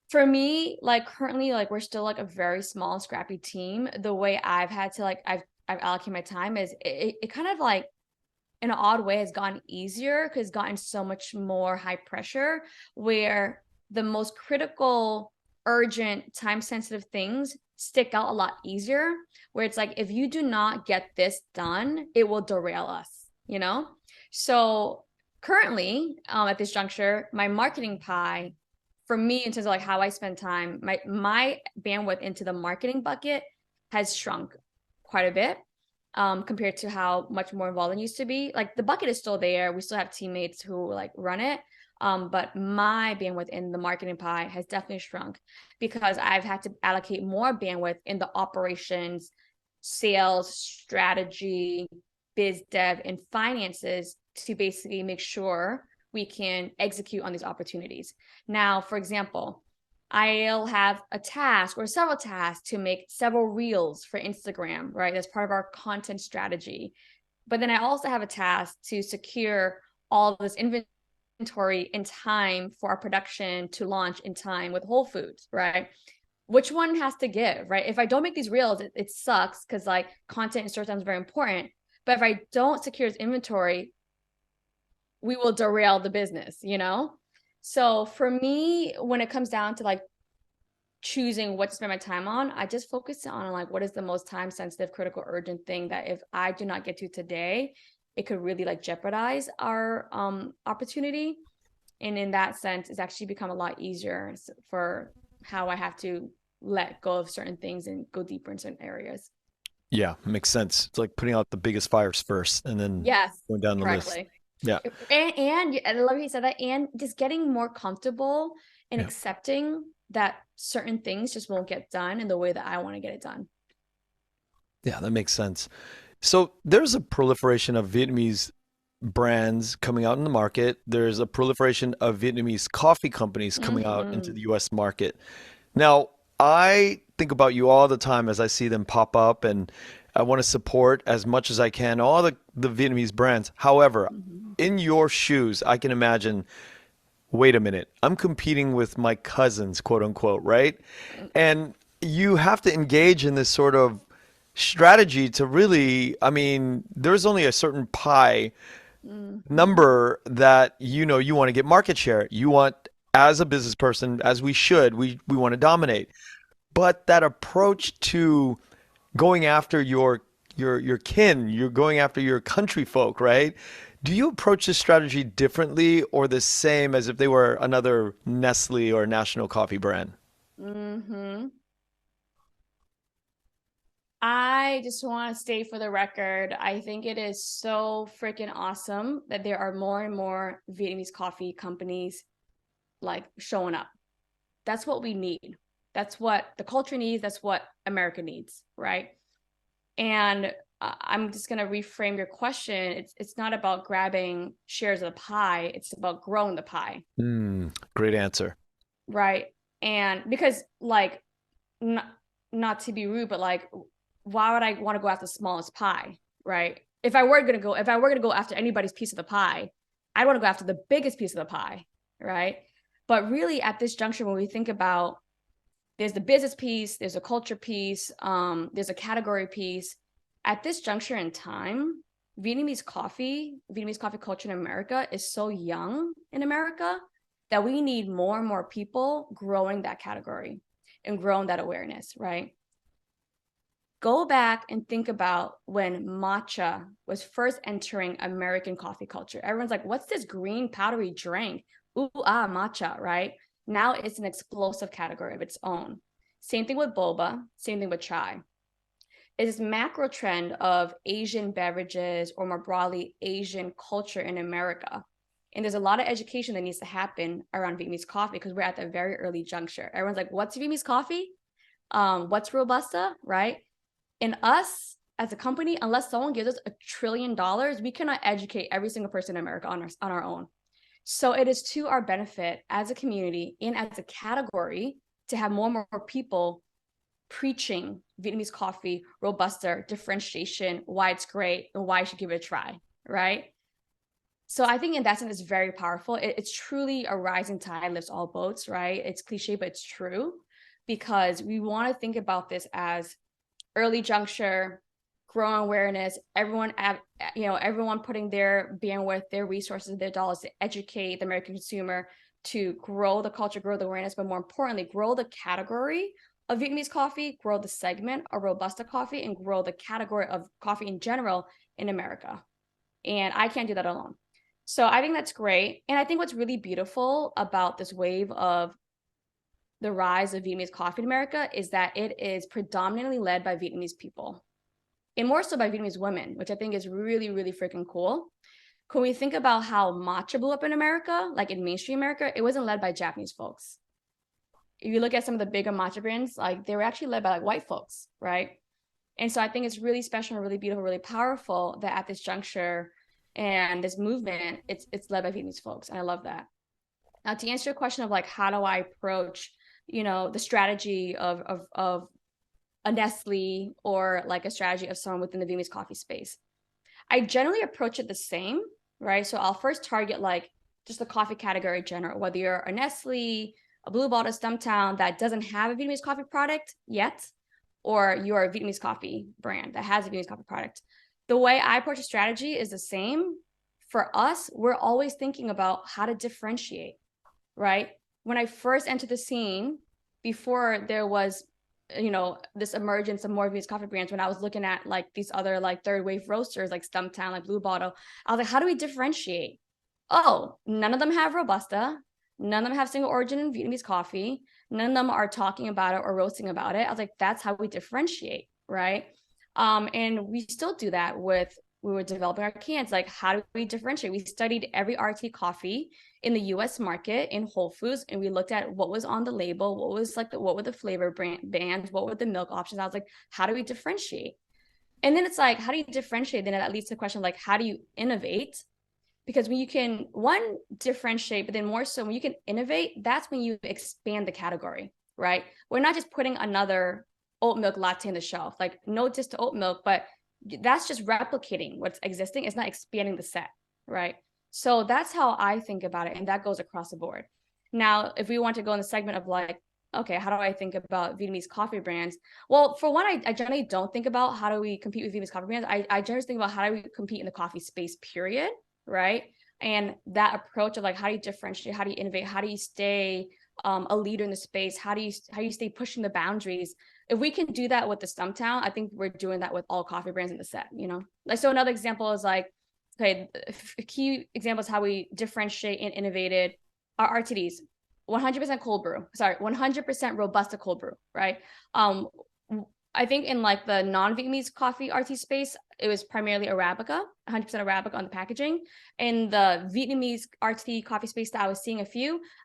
Speaker 2: For me, like currently, like we're still like a very small, scrappy team. The way I've had to like I've allocated my time is it kind of like in an odd way has gotten easier because it's gotten so much more high pressure where the most critical, urgent, time sensitive things stick out a lot easier. Where it's like, if you do not get this done, it will derail us, you know? So currently, at this juncture, my marketing pie for me in terms of like how I spend time, my bandwidth into the marketing bucket has shrunk quite a bit compared to how much more involved it used to be. Like the bucket is still there. We still have teammates who like run it. But my bandwidth in the marketing pie has definitely shrunk because I've had to allocate more bandwidth in the operations, sales, strategy, biz dev, and finances to basically make sure we can execute on these opportunities. Now, for example, I'll have a task or several tasks to make several reels for Instagram, right? That's part of our content strategy. But then I also have a task to secure all of this inventory in time for our production to launch in time with Whole Foods, right? Which one has to give, right? If I don't make these reels, it sucks because like content and storytelling is very important. But if I don't secure this inventory, we will derail the business, you know? So for me, when it comes down to like choosing what to spend my time on, I just focus on like what is the most time sensitive, critical, urgent thing that if I do not get to today, it could really like jeopardize our opportunity. And in that sense, it's actually become a lot easier for how I have to let go of certain things and go deeper in certain areas.
Speaker 1: Yeah, makes sense. It's like putting out the biggest fires first and then
Speaker 2: Yes,
Speaker 1: going down the list.
Speaker 2: correctly.
Speaker 1: Yeah.
Speaker 2: And I love you said that, and just getting more comfortable and
Speaker 1: Yeah.
Speaker 2: accepting that certain things just won't get done in the way that I want to get it done.
Speaker 1: Yeah, that makes sense. So there's a proliferation of Vietnamese brands coming out in the market. There's a proliferation of Vietnamese coffee companies coming out into
Speaker 2: Hmm.
Speaker 1: the US market. Now, I think about you all the time as I see them pop up, and I want to support as much as I can all the Vietnamese brands. However,
Speaker 2: Hmm.
Speaker 1: in your shoes, I can imagine, wait a minute, I'm competing with my cousins, quote unquote, right? And you have to engage in this sort of strategy to really, I mean, there's only a certain pie
Speaker 2: Hmm.
Speaker 1: number that you want to get market share. You want, as a business person, as we should, we want to dominate. But that approach to going after your kin, you're going after your country folk, right? Do you approach this strategy differently or the same as if they were another Nestle or national coffee brand?
Speaker 2: Hmm. I just want to state for the record, I think it is so freaking awesome that there are more and more Vietnamese coffee companies like showing up. That's what we need. That's what the culture needs. That's what America needs, right? And I'm just going to reframe your question. It's not about grabbing shares of the pie. It's about growing the pie.
Speaker 1: Great answer.
Speaker 2: Right. And because like, not, not to be rude, but like, why would I want to go after the smallest pie? Right. If I were going to go after anybody's piece of the pie, I'd want to go after the biggest piece of the pie. Right. But really at this juncture, when we think about there's the business piece, there's a culture piece, there's a category piece. At this juncture in time, Vietnamese coffee culture in America is so young in America that we need more and more people growing that category and growing that awareness, right? Go back and think about when matcha was first entering American coffee culture. Everyone's like, what's this green powdery drink? Ooh, matcha, right? Now it's an explosive category of its own. Same thing with boba, same thing with chai. It's this macro trend of Asian beverages or more broadly Asian culture in America. And there's a lot of education that needs to happen around Vietnamese coffee because we're at the very early juncture. Everyone's like, what's Vietnamese coffee? What's Robusta, right? And us as a company, unless someone gives us $1 trillion, we cannot educate every single person in America on our own. So it is to our benefit as a community and as a category to have more and more people preaching Vietnamese coffee, Robusta, differentiation, why it's great, and why you should give it a try, right? So I think in that sense, it's very powerful. It's truly a rising tide lifts all boats, right? It's cliche, but it's true because we want to think about this as early juncture, growing awareness, everyone putting their bandwidth, their resources, their dollars to educate the American consumer, to grow the culture, grow the awareness, but more importantly, grow the category of Vietnamese coffee, grow the segment of Robusta coffee, and grow the category of coffee in general in America. And I can't do that alone. So I think that's great. And I think what's really beautiful about this wave of the rise of Vietnamese coffee in America is that it is predominantly led by Vietnamese people and more so by Vietnamese women, which I think is really, really freaking cool. When we think about how matcha blew up in America, like in mainstream America, it wasn't led by Japanese folks. If you look at some of the bigger matcha brands, like they were actually led by like white folks, right? And so I think it's really special and really beautiful, really powerful that at this juncture and this movement, it's led by Vietnamese folks. And I love that. Now, to answer your question of like, how do I approach, the strategy of a Nestle or like a strategy of someone within the Vietnamese coffee space, I generally approach it the same, right? So I'll first target like just the coffee category in general, whether you're a Nestle, a Blue Bottle, Stumptown that doesn't have a Vietnamese coffee product yet, or you're a Vietnamese coffee brand that has a Vietnamese coffee product. The way I approach a strategy is the same. For us, we're always thinking about how to differentiate, right? When I first entered the scene, before there was, this emergence of more Vietnamese coffee brands, when I was looking at like these other like third wave roasters like Stumptown, like Blue Bottle, I was like, how do we differentiate? Oh, none of them have Robusta. None of them have single origin in Vietnamese coffee. None of them are talking about it or roasting about it. I was like, that's how we differentiate, right? And we still do that with we were developing our cans. Like, how do we differentiate? We studied every RT coffee in the US market in Whole Foods, and we looked at what was on the label, what were the flavor bands, what were the milk options. I was like, how do we differentiate? And then it's like, how do you differentiate? Then that leads to the question of like, how do you innovate? Because when you can differentiate, but then more so when you can innovate, that's when you expand the category, right? We're not just putting another oat milk latte on the shelf. Like, no diss to oat milk, but that's just replicating what's existing. It's not expanding the set, right? So that's how I think about it, and that goes across the board. Now, if we want to go in the segment of like, okay, how do I think about Vietnamese coffee brands? Well, for one, I generally don't think about how do we compete with Vietnamese coffee brands. I generally think about how do we compete in the coffee space, period, right? And that approach of like, how do you differentiate? How do you innovate? How do you stay a leader in the space? How do you stay pushing the boundaries? If we can do that with the Stumptown, I think we're doing that with all coffee brands in the set, Like, so another example is like, okay, a key example is how we differentiate and innovated our RTDs, 100% cold brew. Sorry, 100% Robusta cold brew, right? I think in like the non-Vietnamese coffee RT space, it was primarily Arabica, 100% Arabica on the packaging. In the Vietnamese RT coffee space that I was seeing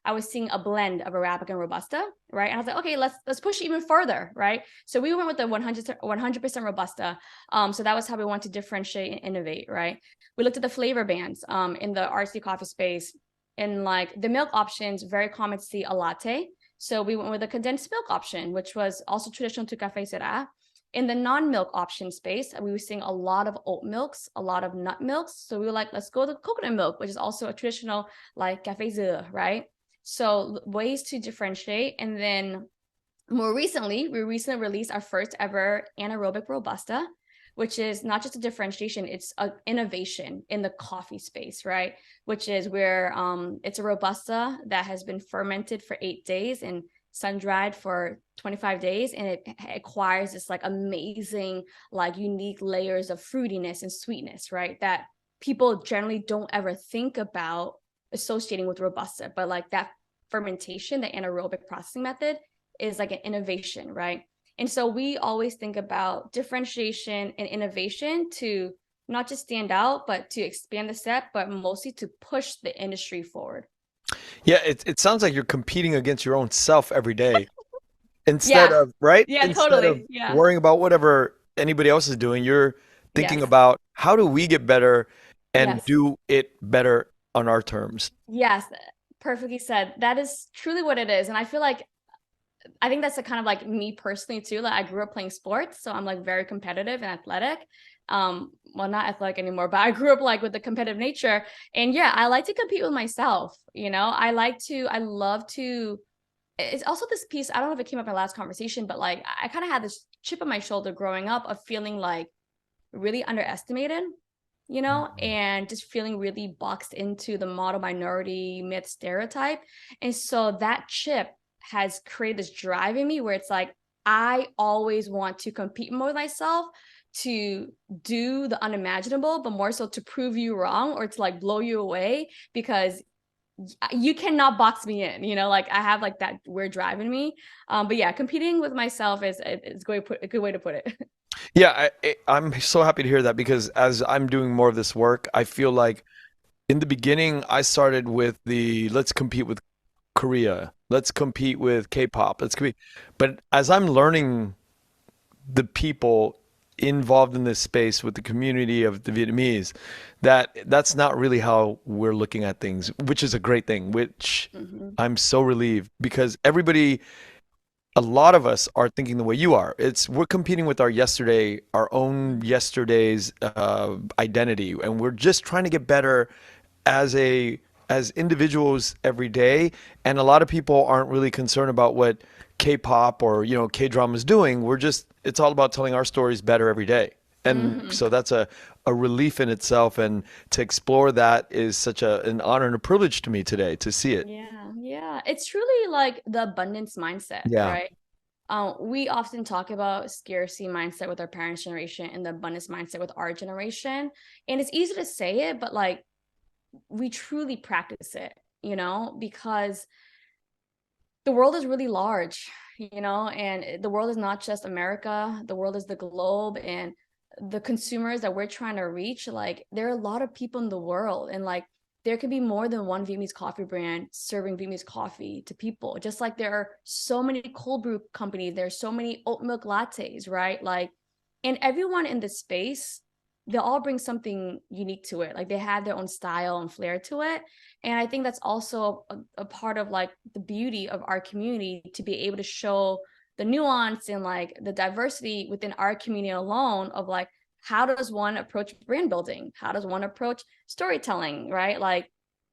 Speaker 2: I was seeing a blend of Arabica and Robusta, right? And I was like, okay, let's push even further, right? So we went with the 100% Robusta. So that was how we wanted to differentiate and innovate, right? We looked at the flavor bands in the RT coffee space. In like the milk options, very common to see a latte. So we went with a condensed milk option, which was also traditional to Vietcetera. In the non-milk option space, we were seeing a lot of oat milks, a lot of nut milks. So we were like, let's go to coconut milk, which is also a traditional like Saveur, right? So ways to differentiate. And then more recently, we recently released our first ever anaerobic robusta, which is not just a differentiation, it's an innovation in the coffee space, right? Which is where it's a robusta that has been fermented for 8 days and sun dried for 25 days, and it acquires this like amazing, like unique layers of fruitiness and sweetness, right? That people generally don't ever think about associating with robusta, but like that fermentation, the anaerobic processing method is like an innovation, right? And so we always think about differentiation and innovation to not just stand out, but to expand the set, but mostly to push the industry forward.
Speaker 1: Yeah, it sounds like you're competing against your own self every day instead
Speaker 2: Yeah.
Speaker 1: of, right?
Speaker 2: Yeah,
Speaker 1: Instead of
Speaker 2: totally. Yeah.
Speaker 1: worrying about whatever anybody else is doing, you're thinking
Speaker 2: Yes.
Speaker 1: about how do we get better and
Speaker 2: Yes.
Speaker 1: do it better on our terms.
Speaker 2: Yes. Perfectly said. That is truly what it is. And I think that's a kind of like me personally too. Like I grew up playing sports, so I'm like very competitive and athletic. Well, not athletic anymore, but I grew up like with the competitive nature. And yeah, I like to compete with myself. I love to. It's also this piece. I don't know if it came up in our last conversation, but like I kind of had this chip on my shoulder growing up of feeling like really underestimated, and just feeling really boxed into the model minority myth stereotype. And so that chip has created this drive in me where it's like, I always want to compete more with myself to do the unimaginable, but more so to prove you wrong or to like blow you away because you cannot box me in, like I have like that weird drive in me. But yeah, competing with myself is a good way to put it.
Speaker 1: Yeah, I'm so happy to hear that because as I'm doing more of this work, I feel like in the beginning, I started with the let's compete with Korea, let's compete with K-pop, let's compete. But as I'm learning the people involved in this space with the community of the Vietnamese, that's not really how we're looking at things, which is a great thing, which
Speaker 2: Mhm.
Speaker 1: I'm so relieved because everybody, a lot of us are thinking the way you are. It's we're competing with our yesterday, our own yesterday's identity, and we're just trying to get better as a as individuals every day. And a lot of people aren't really concerned about what K-pop or K-drama is doing. We're just it's all about telling our stories better every day. And
Speaker 2: Mhm.
Speaker 1: so that's a relief in itself. And to explore that is such an honor and a privilege to me today to see it.
Speaker 2: Yeah, yeah. It's truly like the abundance mindset,
Speaker 1: Yeah.
Speaker 2: right? We often talk about scarcity mindset with our parents' generation and the abundance mindset with our generation. And it's easy to say it, but like we truly practice it, because the world is really large, and the world is not just America, the world is the globe, and the consumers that we're trying to reach, like there are a lot of people in the world, and like there could be more than one Vietnamese coffee brand serving Vietnamese coffee to people. Just like there are so many cold brew companies, there's so many oat milk lattes, right? Like, and everyone in this space, they all bring something unique to it. Like they have their own style and flair to it. And I think that's also a part of like the beauty of our community to be able to show the nuance and like the diversity within our community alone of like how does one approach brand building, how does one approach storytelling, right? Like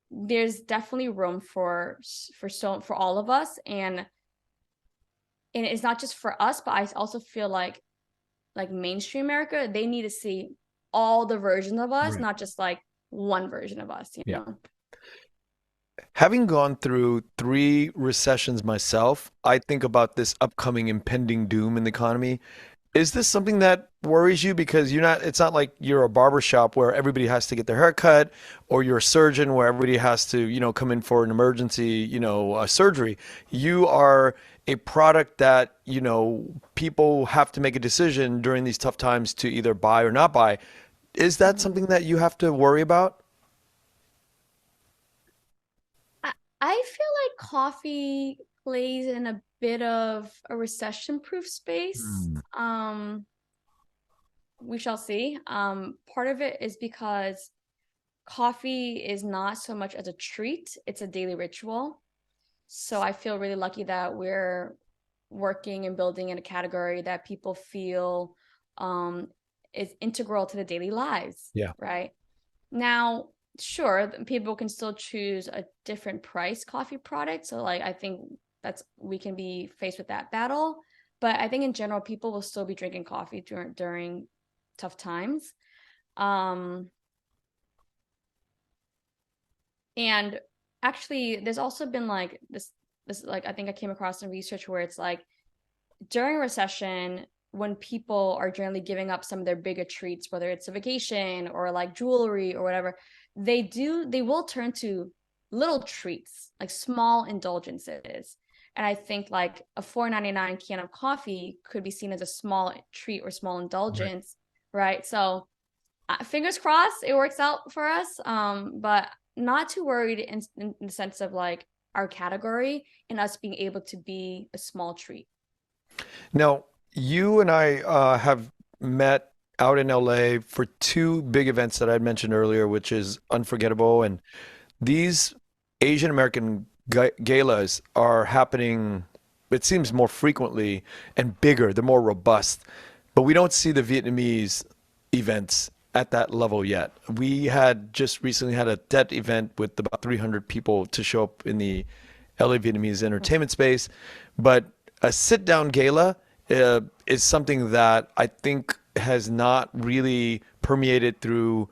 Speaker 2: there's definitely room for all of us, and it's not just for us, but I also feel like mainstream America, they need to see all the versions of us,
Speaker 1: Right.
Speaker 2: not just like one version of us,
Speaker 1: Yeah. Having gone through three recessions myself, I think about this upcoming impending doom in the economy. Is this something that worries you? Because it's not like you're a barber shop where everybody has to get their hair cut, or you're a surgeon where everybody has to, come in for an emergency, surgery. You are a product that, people have to make a decision during these tough times to either buy or not buy. Is that
Speaker 2: Mhm.
Speaker 1: something that you have to worry about?
Speaker 2: I, I feel like coffee plays in a bit of a recession-proof space.
Speaker 1: Hmm.
Speaker 2: We shall see. Part of it is because coffee is not so much as a treat, it's a daily ritual. So I feel really lucky that we're working and building in a category that people feel um, is integral to the daily lives,
Speaker 1: Yeah.
Speaker 2: right? Now, sure, people can still choose a different price coffee product. So like I think that's we can be faced with that battle. But I think in general, people will still be drinking coffee during tough times. Um, and actually, there's also been like this like I think I came across some research where it's like during a recession, when people are generally giving up some of their bigger treats, whether it's a vacation or like jewelry or whatever, they will turn to little treats, like small indulgences. And I think like a 4.99 can of coffee could be seen as a small treat or small
Speaker 1: Right.
Speaker 2: indulgence, right? So fingers crossed it works out for us. But not too worried in the sense of like our category and us being able to be a small treat.
Speaker 1: Now, you and I have met out in LA for two big events that I had mentioned earlier, which is Unforgettable. And these Asian American galas are happening, it seems, more frequently and bigger. They're more robust. But we don't see the Vietnamese events at that level yet. We had just recently had a TED event with about 300 people to show up in the LA Vietnamese entertainment space. But a sit down gala is something that I think has not really permeated through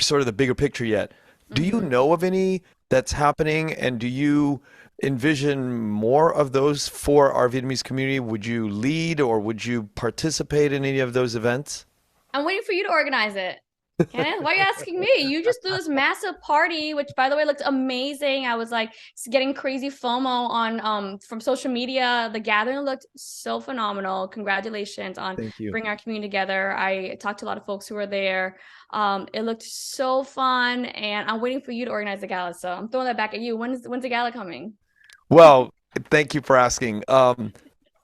Speaker 1: sort of the bigger picture yet. Do you
Speaker 2: Mm-hmm.
Speaker 1: know of any that's happening, and do you envision more of those for our Vietnamese community? Would you lead or would you participate in any of those events?
Speaker 2: I'm waiting for you to organize it. Kenneth, why are you asking me? You just threw this massive party, which by the way looked amazing. I was like getting crazy FOMO on from social media. The gathering looked so phenomenal. Congratulations on
Speaker 1: Thank you.
Speaker 2: bringing our community together. I talked to a lot of folks who were there. It looked so fun, and I'm waiting for you to organize the gala. So I'm throwing that back at you. When's the gala coming?
Speaker 1: Well, thank you for asking.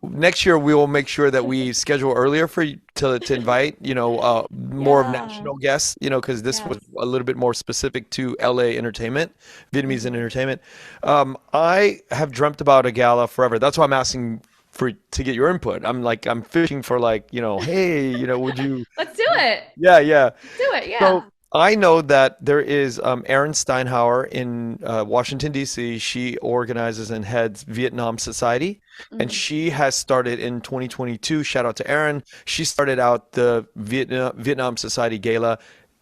Speaker 1: Next year, we will make sure that we schedule earlier for you to invite, more of
Speaker 2: Yeah.
Speaker 1: national guests, because this was
Speaker 2: Yes.
Speaker 1: a little bit more specific to LA entertainment, Vietnamese and
Speaker 2: Mm-hmm.
Speaker 1: entertainment. I have dreamt about a gala forever. That's why I'm asking to get your input. I'm fishing for like, hey, would you?
Speaker 2: Let's do it.
Speaker 1: Yeah, yeah.
Speaker 2: Let's do it.
Speaker 1: So
Speaker 2: Yeah.
Speaker 1: I know that there is Erin Steinhauer in Washington, D.C. She organizes and heads Vietnam Society, and
Speaker 2: Mm-hmm.
Speaker 1: she has started in 2022. Shout out to Erin. She started out the Vietnam Society Gala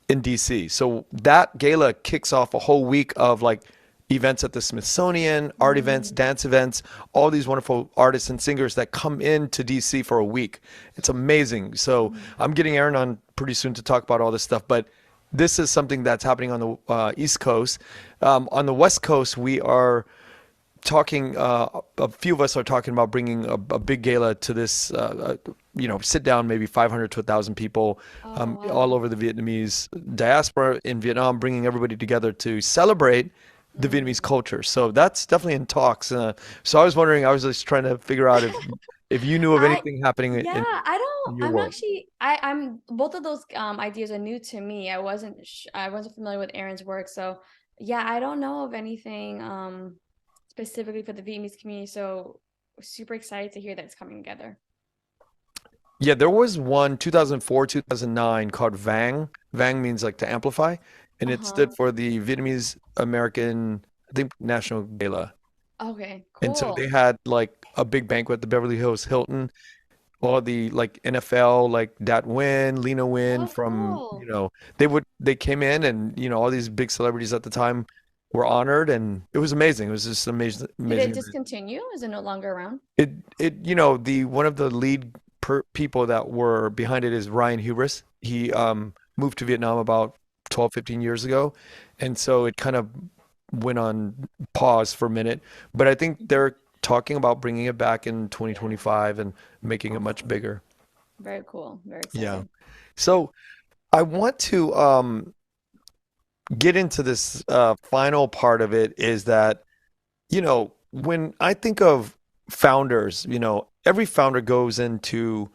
Speaker 1: in D.C. So that gala kicks off a whole week of like events at the Smithsonian, art events,
Speaker 2: Mm-hmm.
Speaker 1: dance events, all these wonderful artists and singers that come into DC for a week. It's amazing. So I'm getting Aaron on pretty soon to talk about all this stuff, but this is something that's happening on the East Coast. On the West Coast, we are talking. A few of us are talking about bringing a big gala to this. Sit down, maybe 500 to 1,000 people,
Speaker 2: Oh,
Speaker 1: all
Speaker 2: wow.
Speaker 1: over the Vietnamese diaspora in Vietnam, bringing everybody together to celebrate the Vietnamese
Speaker 2: Mm.
Speaker 1: culture. So that's definitely in talks. So I was wondering, I was just trying to figure out if you knew of
Speaker 2: I
Speaker 1: anything happening
Speaker 2: yeah, I don't
Speaker 1: in your
Speaker 2: I'm
Speaker 1: world.
Speaker 2: actually I'm both of those ideas are new to me. I wasn't familiar with Aaron's work, so yeah, I don't know of anything specifically for the Vietnamese community, so super excited to hear that it's coming together.
Speaker 1: Yeah, there was one 2004, 2009 called Vang. Vang means like to amplify, and it stood
Speaker 2: Uh-huh.
Speaker 1: for the Vietnamese American, I think, National Gala.
Speaker 2: Okay,
Speaker 1: And so they
Speaker 2: cool.
Speaker 1: had like a big banquet at the Beverly Hills Hilton. All the like NFL, like Dat Nguyen, Lena Nguyen
Speaker 2: Oh,
Speaker 1: from,
Speaker 2: cool.
Speaker 1: they came in and, all these big celebrities at the time were honored and it was amazing. It was just amazing,
Speaker 2: Did
Speaker 1: amazing
Speaker 2: it
Speaker 1: event.
Speaker 2: discontinue? Is it no longer around?
Speaker 1: It, the one of the lead people that were behind it is Ryan Hubris. He moved to Vietnam about 12, 15 years ago. And so it kind of went on pause for a minute. But I think
Speaker 2: Mhm.
Speaker 1: they're talking about bringing it back in 2025 and making it much
Speaker 2: Awesome.
Speaker 1: bigger.
Speaker 2: Very cool. Very
Speaker 1: Yeah.
Speaker 2: excited.
Speaker 1: So I want to get into this final part of it is that, when I think of founders, every founder goes into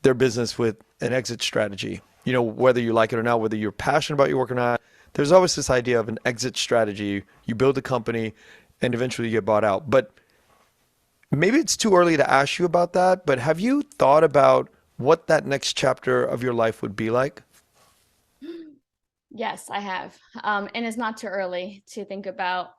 Speaker 1: their business with an exit strategy. Whether you like it or not, whether you're passionate about your work or not, there's always this idea of an exit strategy. You build a company and eventually you get bought out. But maybe it's too early to ask you about that, but have you thought about what that next chapter of your life would be like?
Speaker 2: Yes, I have. And it's not too early to think about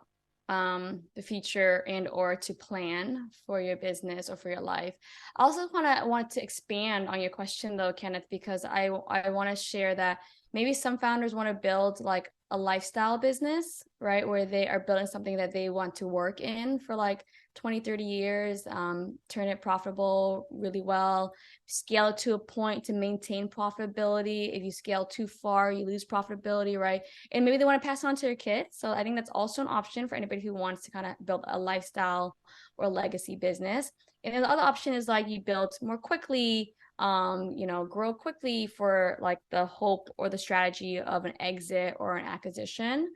Speaker 2: the future and or to plan for your business or for your life. I also want to expand on your question though, Kenneth, because I want to share that maybe some founders want to build like a lifestyle business, right? Where they are building something that they want to work in for like 20, 30 years, turn it profitable really well, scale it to a point to maintain profitability. If you scale too far, you lose profitability, right? And maybe they want to pass it on to their kids. So I think that's also an option for anybody who wants to kind of build a lifestyle or legacy business. And then the other option is like you build more quickly, grow quickly for like the hope or the strategy of an exit or an acquisition.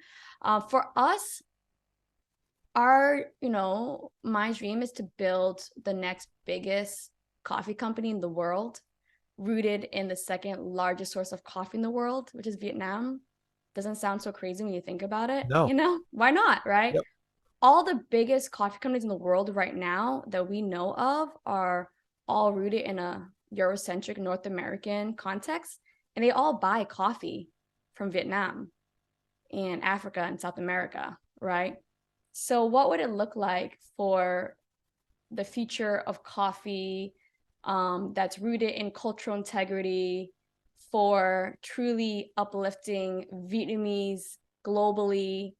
Speaker 2: For us, my dream is to build the next biggest coffee company in the world, rooted in the second largest source of coffee in the world, which is Vietnam. Doesn't sound so crazy when you think about it.
Speaker 1: No.
Speaker 2: Why not, right?
Speaker 1: Yep.
Speaker 2: All the biggest coffee companies in the world right now that we know of are all rooted in a Eurocentric North American context, and they all buy coffee from Vietnam and Africa and South America, right? So, what would it look like for the future of coffee that's rooted in cultural integrity for truly uplifting Vietnamese globally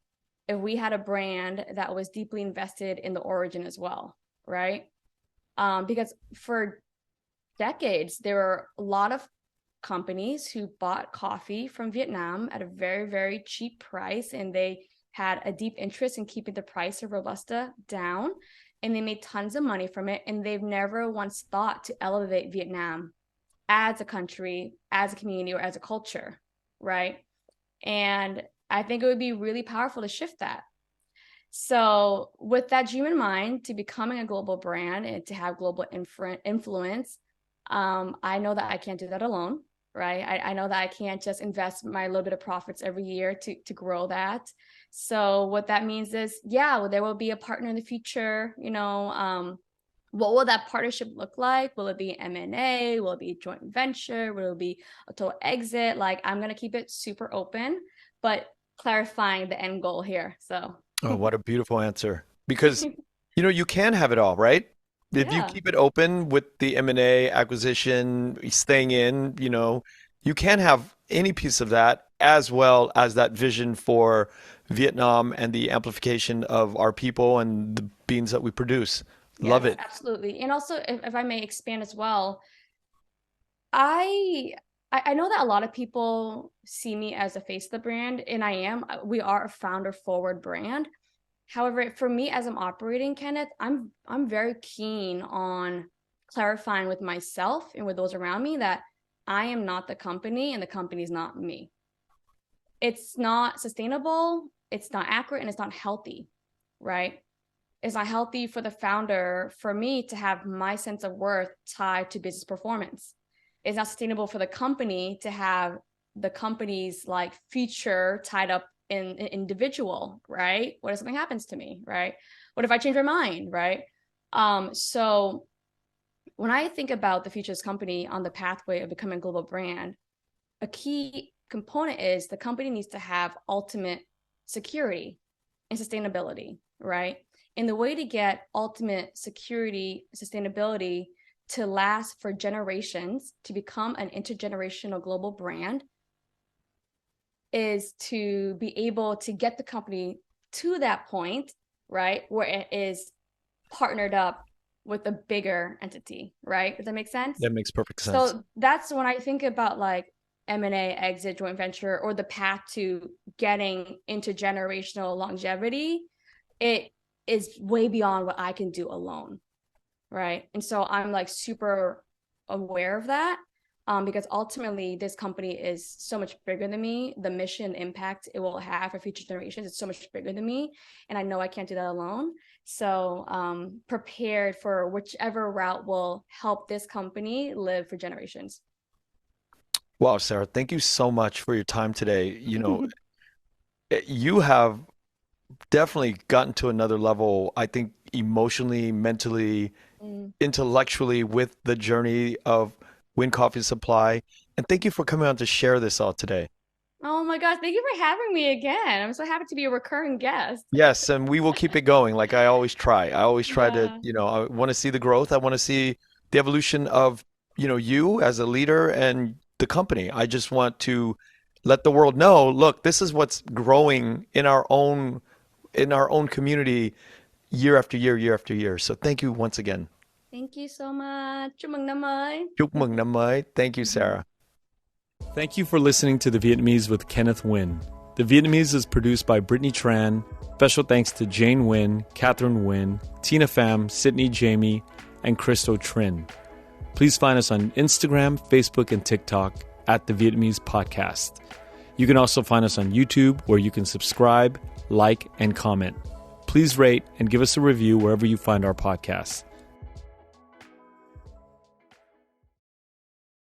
Speaker 2: if we had a brand that was deeply invested in the origin as well, right? Because for decades, there were a lot of companies who bought coffee from Vietnam at a very, very cheap price, and they had a deep interest in keeping the price of Robusta down, and they made tons of money from it. And they've never once thought to elevate Vietnam as a country, as a community, or as a culture, right? And I think it would be really powerful to shift that. So, with that dream in mind, to becoming a global brand and to have global influence, I know that I can't do that alone, right? I know that I can't just invest my little bit of profits every year to grow that. So, what that means is, yeah, well, there will be a partner in the future. What will that partnership look like? Will it be M&A? Will it be a joint venture? Will it be a total exit? Like, I'm gonna keep it super open, but clarifying the end goal here. So.
Speaker 1: Oh, what a beautiful answer. Because, you can have it all, right? If you
Speaker 2: Yeah.
Speaker 1: keep it open with the M&A acquisition, staying in, you can have any piece of that as well as that vision for Vietnam and the amplification of our people and the beans that we produce. Love
Speaker 2: Yes,
Speaker 1: it.
Speaker 2: absolutely. And also, if I may expand as well, I I know that a lot of people see me as a face of the brand, and I am. We are a founder forward brand. However, for me as I'm operating, Kenneth, I'm very keen on clarifying with myself and with those around me that I am not the company and the company is not me. It's not sustainable, it's not accurate, and it's not healthy, right? It's not healthy for the founder, for me to have my sense of worth tied to business performance. It's not sustainable for the company to have the company's like future tied up in an individual, right? What if something happens to me, right? What if I change my mind, right? So when I think about the future of this company on the pathway of becoming a global brand, a key component is the company needs to have ultimate security and sustainability, right? And the way to get ultimate security, sustainability to last for generations, to become an intergenerational global brand, is to be able to get the company to that point, right, where it is partnered up with a bigger entity, right? Does that make sense?
Speaker 1: That makes perfect sense.
Speaker 2: So that's when I think about like M&A, exit, joint venture, or the path to getting into generational longevity, it is way beyond what I can do alone, right? And so I'm like super aware of that, because ultimately this company is so much bigger than me. The mission impact it will have for future generations is so much bigger than me, and I know I can't do that alone. So prepared for whichever route will help this company live for generations.
Speaker 1: Wow, Sarah, thank you so much for your time today. You have definitely gotten to another level, I think, emotionally, mentally,
Speaker 2: Mm.
Speaker 1: intellectually with the journey of Nguyen Coffee Supply. And thank you for coming on to share this all today.
Speaker 2: Oh my gosh, thank you for having me again. I'm so happy to be a recurring guest.
Speaker 1: Yes, and we will keep it going like I always try. I always try to,
Speaker 2: Yeah.
Speaker 1: I want to see the growth. I want to see the evolution of, you as a leader and the company. I just want to let the world know, look, this is what's growing in our own community year after year, year after year. So thank you once again.
Speaker 2: Thank you so much. Chúc mừng năm mới.
Speaker 1: Chúc mừng năm mới. Thank you, Sarah. Thank you for listening to The Vietnamese with Kenneth Nguyen. The Vietnamese is produced by Brittany Tran. Special thanks to Jane Nguyen, Catherine Nguyen, Tina Pham, Sydney Jamie, and Christo Trin. Please find us on Instagram, Facebook, and TikTok at The Vietnamese Podcast. You can also find us on YouTube, where you can subscribe, like, and comment. Please rate and give us a review wherever you find our podcasts.